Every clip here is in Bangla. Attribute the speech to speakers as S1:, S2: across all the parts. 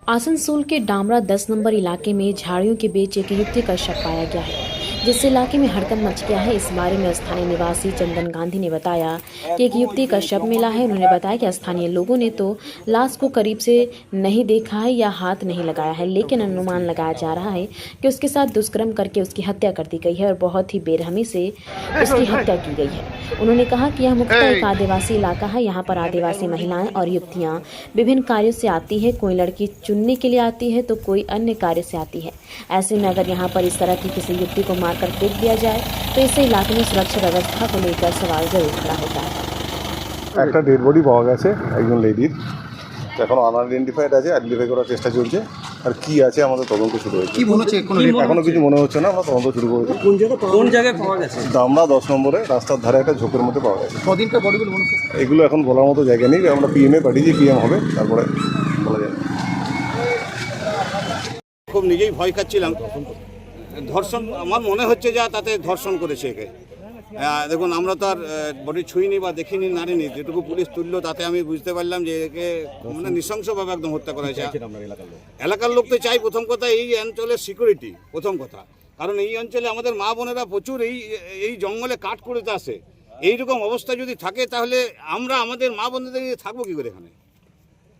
S1: आसनसोल के डामरा 10 नंबर इलाके में झाड़ियों के बीच एक युवती का शव पाया गया है, जिससे इलाके में हड़कंप मच गया है। इस बारे में स्थानीय निवासी चंदन गांधी ने बताया कि एक युवती का शव मिला है। उन्होंने बताया कि स्थानीय लोगों ने तो लाश को करीब से नहीं देखा है या हाथ नहीं लगाया है, लेकिन अनुमान लगाया जा रहा है कि उसके साथ दुष्कर्म करके उसकी हत्या कर दी गई है और बहुत ही बेरहमी से उसकी हत्या की गई है। उन्होंने कहा कि यह मुख्यतः एक आदिवासी इलाका है। यहाँ पर आदिवासी महिलाएं और युवतियाँ विभिन्न कार्यों से आती है। कोई लड़की चुनने के लिए आती है तो कोई अन्य कार्य से आती है। ऐसे में अगर यहाँ पर इस तरह की किसी युवती को मारकर फेंक दिया जाए तो इससे इलाके में सुरक्षा व्यवस्था को लेकर सवाल जरूर खड़ा होता है।
S2: একটা ডেড বডি পাওয়া গেছে একজন লেডির, এখন আনআইডেন্টিফাইড আছে, আইডেন্টিফাই করার চেষ্টা চলছে। আর কি আছে আমাদের তদন্ত শুরু হয়েছে।
S3: কি মনে হচ্ছে
S2: এখনো কিছু মনে হচ্ছে না, আমরা তদন্ত শুরু করেছি।
S3: কোন জায়গায় পাওয়া গেছে?
S2: দামরা 10 নম্বরে রাস্তার ধারে একটা ঝোপের মধ্যে পাওয়া গেছে।
S3: কদিনকার বডিগুলো মনে হচ্ছে?
S2: এগুলো এখন বলার মতো জায়গা নেই, আমরা পিএমএ পাঠিয়েছি, পিএম হবে তারপরে বলা যাবে।
S4: খুব নিজেই ভয় খাচ্ছিলাম। ধর্ষণ আমার মনে হচ্ছে যা তাতে ধর্ষণ করেছে একে। দেখুন আমরা তো আর বডি ছুঁইনি বা দেখিনি, নাড়িনি, যেটুকু পুলিশ তুললো তাতে আমি বুঝতে পারলাম যে একে মানে নৃশংসভাবে একদম হত্যা করা হয়েছে। এলাকার লোক তো চাই প্রথম কথা এই অঞ্চলের সিকিউরিটি, প্রথম কথা, কারণ এই অঞ্চলে আমাদের মা বোনেরা প্রচুর এই জঙ্গলে কাঠ করতে আসে। এইরকম অবস্থা যদি থাকে তাহলে আমরা আমাদের মা বোনেদের নিয়ে থাকবো কী করে এখানে?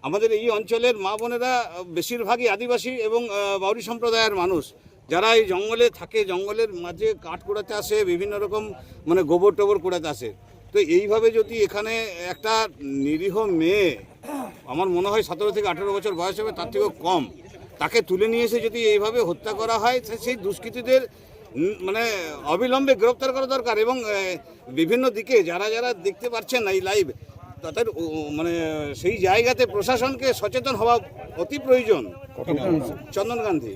S4: আমাদের এই অঞ্চলের মা বোনেরা বেশিরভাগই আদিবাসী এবং বাউরি সম্প্রদায়ের মানুষ, যারা এই জঙ্গলে থাকে, জঙ্গলের মাঝে কাঠ কুড়াতে আসে, বিভিন্ন রকম মানে গোবর টোবর কুড়াতে আসে। তো এইভাবে যদি এখানে একটা নিরীহ মেয়ে, আমার মনে হয় 17 থেকে 18 বছর বয়স হবে, তার থেকেও কম, তাকে তুলে নিয়ে এসে যদি এইভাবে হত্যা করা হয়, সেই দুষ্কৃতীদের মানে অবিলম্বে গ্রেপ্তার করা দরকার। এবং বিভিন্ন দিকে যারা যারা দেখতে পাচ্ছেন না এই লাইভ, তাদের মানে সেই জায়গাতে প্রশাসনকে সচেতন হওয়া অতি প্রয়োজন। চন্দন গান্ধী।